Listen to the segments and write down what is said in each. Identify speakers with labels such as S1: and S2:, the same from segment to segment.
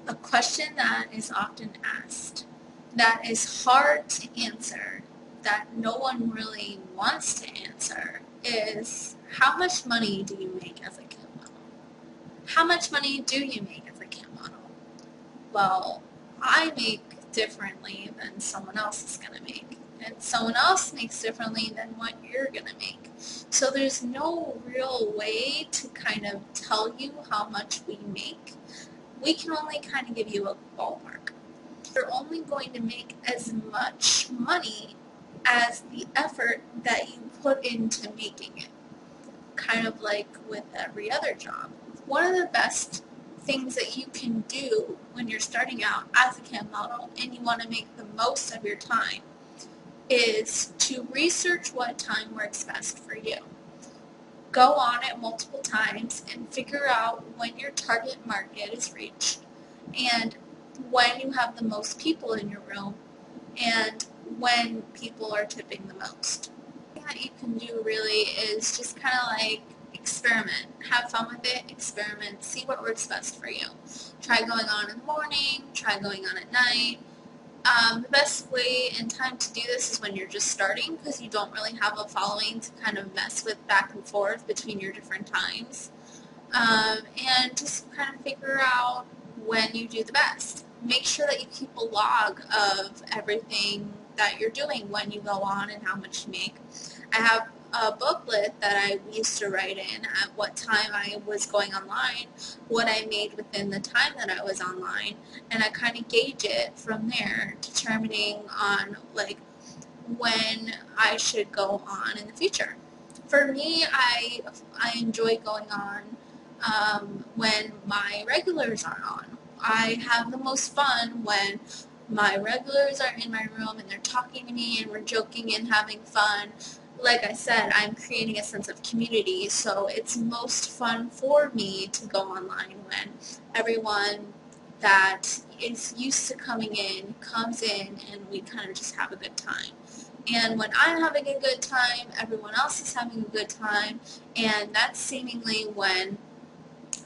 S1: A question that is often asked, that is hard to answer, that no one really wants to answer, is how much money do you make as a cam model? How much money do you make as a cam model? Well, I make differently than someone else is going to make. And someone else makes differently than what you're going to make. So there's no real way to kind of tell you how much we make. We can only kind of give you a ballpark. You're only going to make as much money as the effort that you put into making it. Kind of like with every other job. One of the best things that you can do when you're starting out as a cam model and you want to make the most of your time is to research what time works best for you. Go on it multiple times and figure out when your target market is reached and when you have the most people in your room and when people are tipping the most. The thing that you can do really is just kind of like experiment. Have fun with it, experiment, see what works best for you. Try going on in the morning, try going on at night. The best way and time to do this is when you're just starting because you don't really have a following to kind of mess with back and forth between your different times. And just kind of figure out when you do the best. Make sure that you keep a log of everything that you're doing when you go on and how much you make. I have a booklet that I used to write in at what time I was going online, what I made within the time that I was online, and I kind of gauge it from there, determining on like when I should go on in the future. For me, I enjoy going on when my regulars are on. I have the most fun when my regulars are in my room and they're talking to me and we're joking and having fun. Like I said, I'm creating a sense of community, so it's most fun for me to go online when everyone that is used to coming in comes in and we kind of just have a good time. And when I'm having a good time, everyone else is having a good time, and that's seemingly when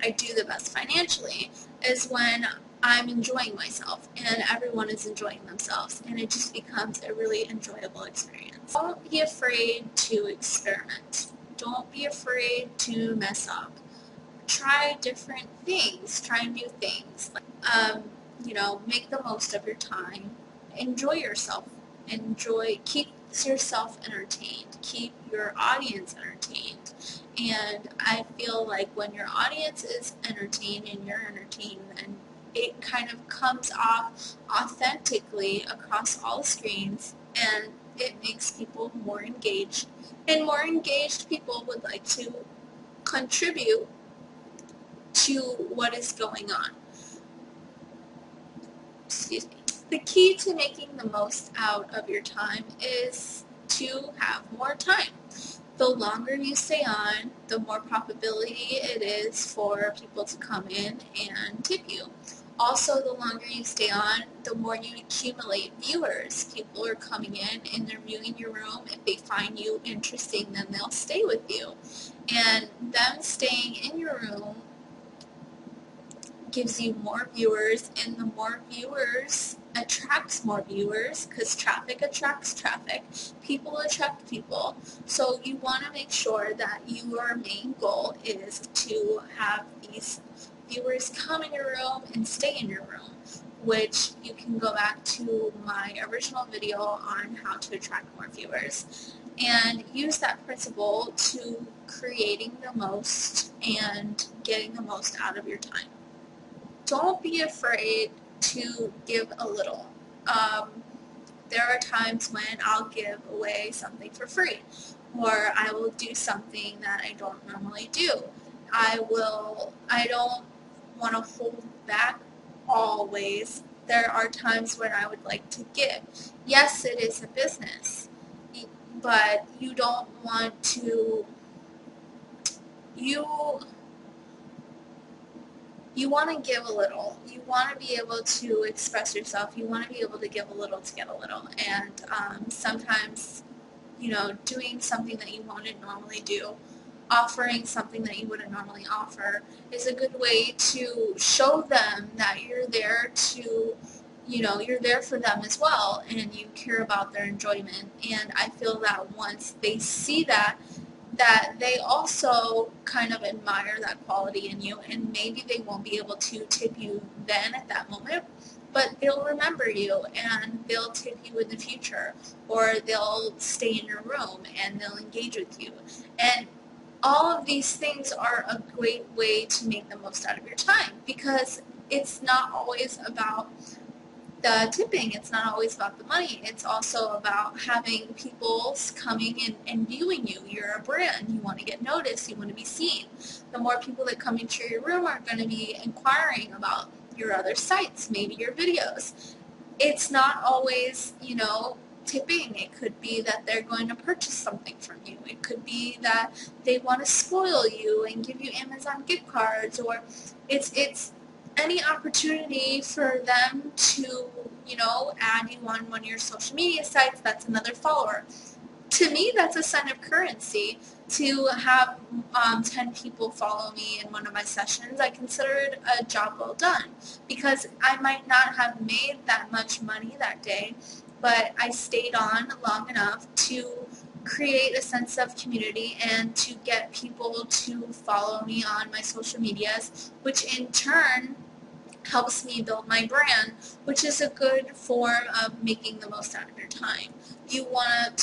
S1: I do the best financially, is when I'm enjoying myself and everyone is enjoying themselves, and it just becomes a really enjoyable experience. Don't be afraid to experiment. Don't be afraid to mess up. Try different things. Try new things. Make the most of your time. Enjoy yourself. Keep yourself entertained. Keep your audience entertained. And I feel like when your audience is entertained and you're entertained, then it kind of comes off authentically across all screens, and it makes people more engaged. And more engaged people would like to contribute to what is going on. Excuse me. The key to making the most out of your time is to have more time. The longer you stay on, the more probability it is for people to come in and tip you. Also, the longer you stay on, the more you accumulate viewers. People are coming in and they're viewing your room. If they find you interesting, then they'll stay with you. And them staying in your room gives you more viewers, and the more viewers attracts more viewers, because traffic attracts traffic, people attract people. So you want to make sure that your main goal is to have these viewers come in your room and stay in your room, which you can go back to my original video on how to attract more viewers and use that principle to creating the most and getting the most out of your time. Don't be afraid to give a little. There are times when I'll give away something for free, or I will do something that I don't normally do. I don't want to hold back always. There are times when I would like to give. Yes, it is a business, but you don't want to, you want to give a little. You want to be able to express yourself. You want to be able to give a little to get a little. And sometimes, doing something that you wouldn't normally do offering something that you wouldn't normally offer is a good way to show them that you're there to, you're there for them as well, and you care about their enjoyment. And I feel that once they see that, they also kind of admire that quality in you, and maybe they won't be able to tip you then at that moment, but they'll remember you and they'll tip you in the future, or they'll stay in your room and they'll engage with you. And all of these things are a great way to make the most out of your time, because it's not always about the tipping, it's not always about the money, it's also about having people coming and viewing you. You're a brand, you want to get noticed, you want to be seen. The more people that come into your room are going to be inquiring about your other sites, maybe your videos. It's not always, tipping. It could be that they're going to purchase something from you. It could be that they want to spoil you and give you Amazon gift cards, or it's any opportunity for them to, add you on one of your social media sites. That's another follower. To me, that's a sign of currency. To have 10 people follow me in one of my sessions, I consider it a job well done, because I might not have made that much money that day, but I stayed on long enough to create a sense of community and to get people to follow me on my social medias, which in turn helps me build my brand, which is a good form of making the most out of your time. You want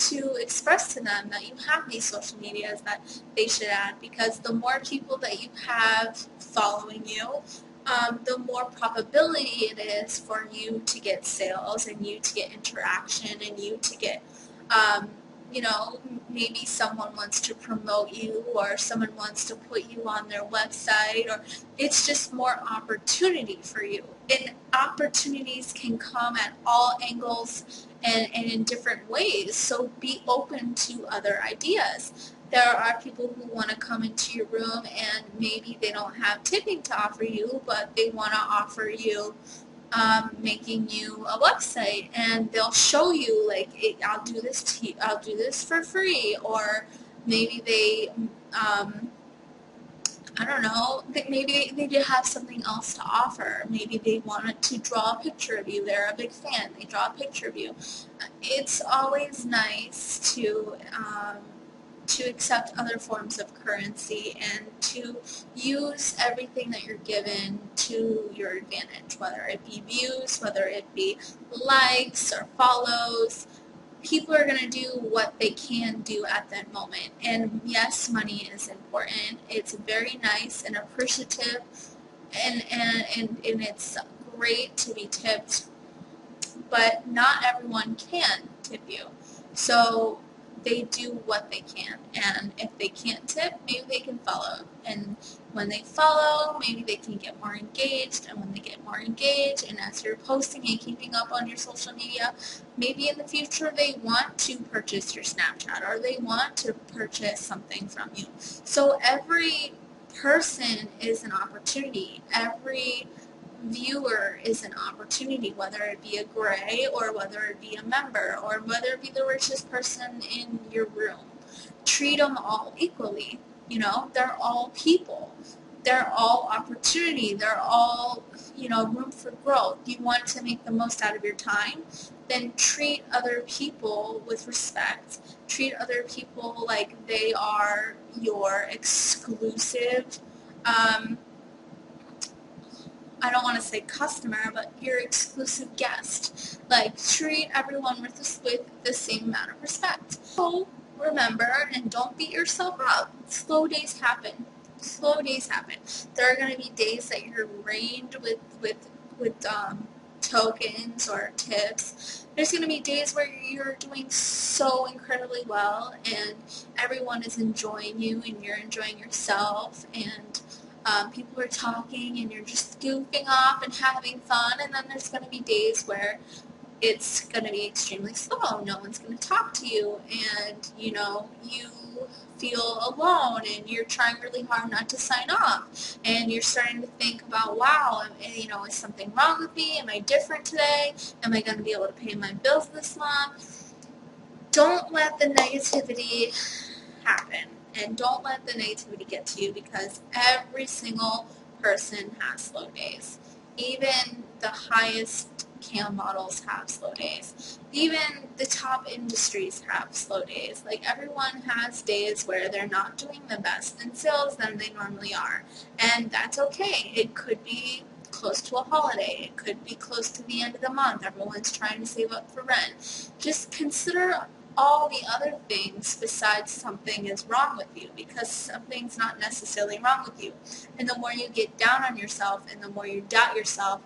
S1: to express to them that you have these social medias that they should add, because the more people that you have following you, the more probability it is for you to get sales and you to get interaction and you to get, maybe someone wants to promote you, or someone wants to put you on their website, or it's just more opportunity for you. And opportunities can come at all angles and in different ways, so be open to other ideas. There are people who want to come into your room and maybe they don't have tipping to offer you, but they want to offer you making you a website, and they'll show you, like, I'll do this to you, I'll do this for free. Or maybe they, I don't know, maybe they do have something else to offer. Maybe they wanted to draw a picture of you. They're a big fan. They draw a picture of you. It's always nice to accept other forms of currency and to use everything that you're given to your advantage, whether it be views, whether it be likes or follows. People are going to do what they can do at that moment. And yes, money is important. It's very nice and appreciative, and it's great to be tipped, but not everyone can tip you. So they do what they can, and if they can't tip, maybe they can follow. And when they follow, maybe they can get more engaged, and when they get more engaged, and as you're posting and keeping up on your social media, maybe in the future they want to purchase your Snapchat, or they want to purchase something from you. So every person is an opportunity. Every viewer is an opportunity, whether it be a gray, or whether it be a member, or whether it be the richest person in your room. Treat them all equally. They're all people. They're all opportunity. They're all, room for growth. You want to make the most out of your time, then treat other people with respect. Treat other people like they are your exclusive, I don't want to say customer, but your exclusive guest. Like, treat everyone with the same amount of respect. So remember, and don't beat yourself up. Slow days happen. Slow days happen. There are going to be days that you're rained with tokens or tips. There's going to be days where you're doing so incredibly well, and everyone is enjoying you, and you're enjoying yourself, and people are talking and you're just goofing off and having fun. And then there's going to be days where it's going to be extremely slow. No one's going to talk to you, and you feel alone, and you're trying really hard not to sign off, and you're starting to think about, wow, is something wrong with me? Am I different today? Am I going to be able to pay my bills this month? Don't let the negativity happen. And don't let the negativity get to you, because every single person has slow days. Even the highest cam models have slow days. Even the top industries have slow days. Like, everyone has days where they're not doing the best in sales than they normally are. And that's okay. It could be close to a holiday. It could be close to the end of the month. Everyone's trying to save up for rent. Just consider all the other things besides something is wrong with you, because something's not necessarily wrong with you. And the more you get down on yourself and the more you doubt yourself,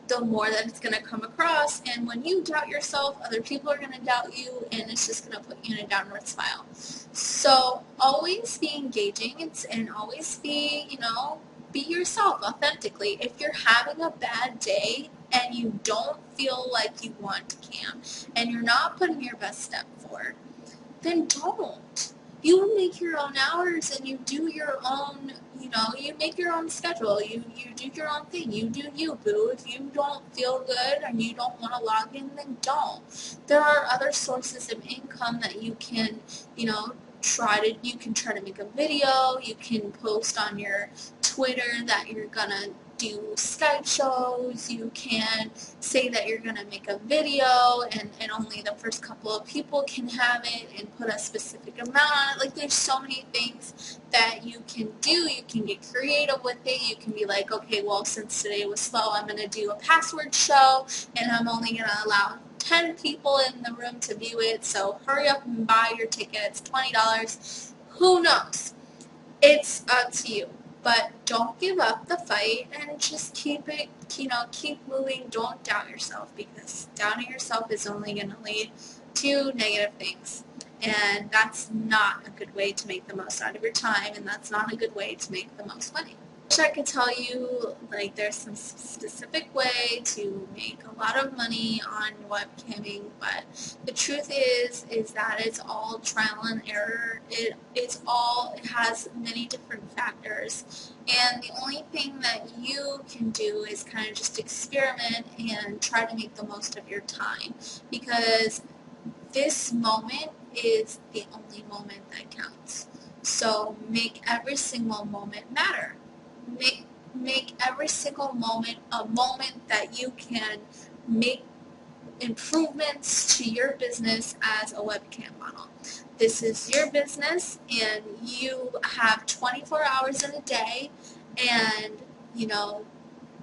S1: the more that it's going to come across. And when you doubt yourself, other people are going to doubt you, and it's just going to put you in a downward spiral. So always be engaging and always be, be yourself authentically. If you're having a bad day and you don't feel like you want to cam and you're not putting your best step forward, then don't. You make your own hours and you do your own, you make your own schedule. You do your own thing. You do you, boo. If you don't feel good and you don't want to log in, then don't. There are other sources of income that you can, you can try to make a video. You can post on your Twitter that you're gonna do Skype shows. You can say that you're gonna make a video and only the first couple of people can have it, and put a specific amount on it. Like, there's so many things that you can do. You can get creative with it. You can be like, okay, well, since today was slow, I'm gonna do a password show and I'm only gonna allow 10 people in the room to view it, so hurry up and buy your ticket. It's $20. Who knows? It's up to you. But don't give up the fight and just keep it, keep moving. Don't doubt yourself, because doubting yourself is only going to lead to negative things. And that's not a good way to make the most out of your time, and that's not a good way to make the most money. I could tell you, like, there's some specific way to make a lot of money on webcamming, but the truth is that it's all trial and error. It has many different factors, and the only thing that you can do is kind of just experiment and try to make the most of your time, because this moment is the only moment that counts. So make every single moment matter. Make every single moment a moment that you can make improvements to your business as a webcam model. This is your business, and you have 24 hours in a day, and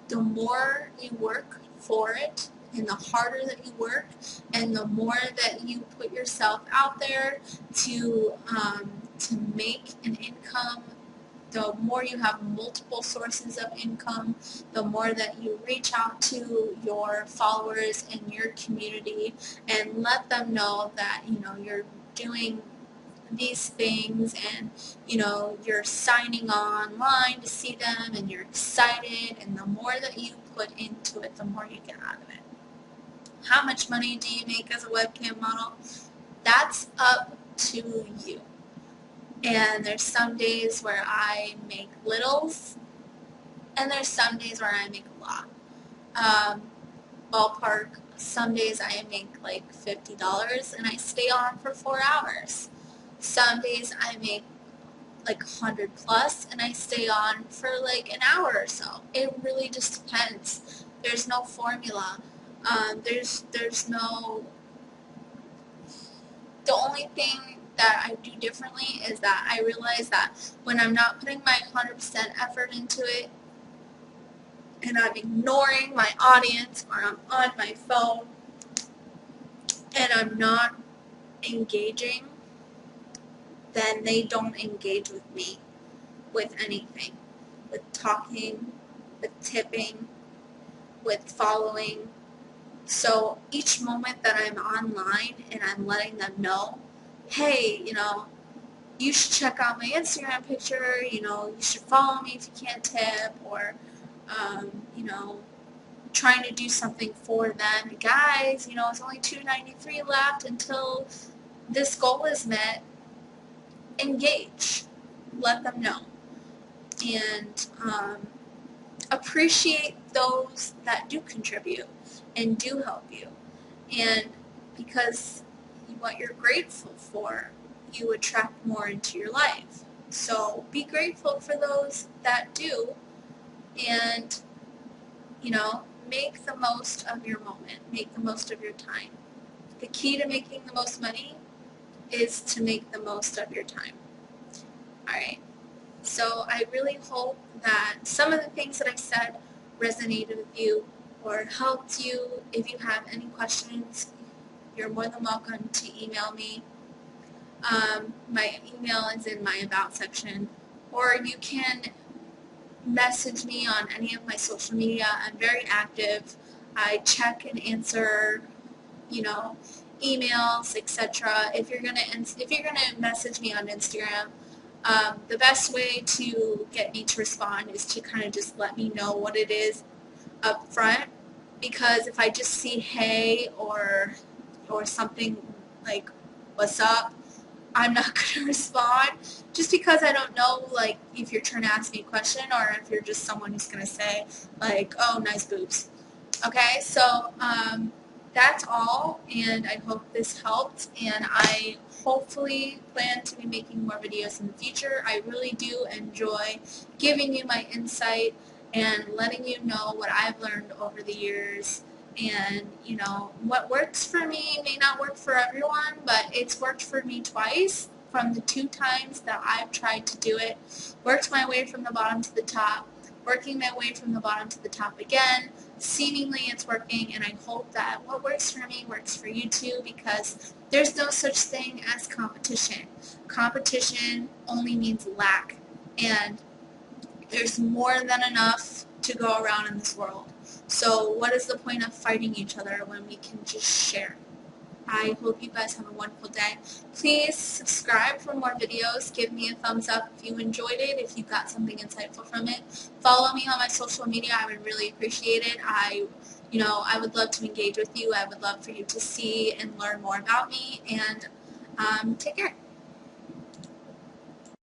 S1: the more you work for it and the harder that you work and the more that you put yourself out there to make an income, the more you have multiple sources of income, the more that you reach out to your followers and your community and let them know that, you're doing these things, and, you're signing online to see them, and you're excited, and the more that you put into it, the more you get out of it. How much money do you make as a webcam model? That's up to you. And there's some days where I make littles, and there's some days where I make a lot. Ballpark, some days I make like $50 and I stay on for 4 hours. Some days I make like 100 plus and I stay on for like an hour or so. It really just depends. There's no formula. There's no, the only thing that I do differently is that I realize that when I'm not putting my 100% effort into it, and I'm ignoring my audience, or I'm on my phone, and I'm not engaging, then they don't engage with me with anything, with talking, with tipping, with following. So each moment that I'm online and I'm letting them know, hey, you should check out my Instagram picture, you should follow me if you can't tip, or, trying to do something for them. Guys, it's only $2.93 left until this goal is met. Engage. Let them know. And appreciate those that do contribute and do help you. And because what you're grateful for, you attract more into your life. So be grateful for those that do, and, you know, make the most of your moment, make the most of your time. The key to making the most money is to make the most of your time. All right. So I really hope that some of the things that I said resonated with you or helped you. If you have any questions, you're more than welcome to email me. My email is in my About section, or you can message me on any of my social media. I'm very active. I check and answer, you know, emails, etc. If you're gonna message me on Instagram, the best way to get me to respond is to kind of just let me know what it is up front, because if I just see hey or something like what's up, I'm not going to respond, just because I don't know, like, if you're trying to ask me a question or if you're just someone who's going to say, like, oh, nice boobs. Okay, so that's all, and I hope this helped, and I hopefully plan to be making more videos in the future. I really do enjoy giving you my insight and letting you know what I've learned over the years. And, you know, what works for me may not work for everyone, but it's worked for me twice. From the 2 times that I've tried to do it, worked my way from the bottom to the top, working my way from the bottom to the top again. Seemingly it's working, and I hope that what works for me works for you too, because there's no such thing as competition. Competition only means lack, and there's more than enough to go around in this world. So what is the point of fighting each other when we can just share? I hope you guys have a wonderful day. Please subscribe for more videos. Give me a thumbs up if you enjoyed it, if you got something insightful from it. Follow me on my social media. I would really appreciate it. I would love to engage with you. I would love for you to see and learn more about me. And take care.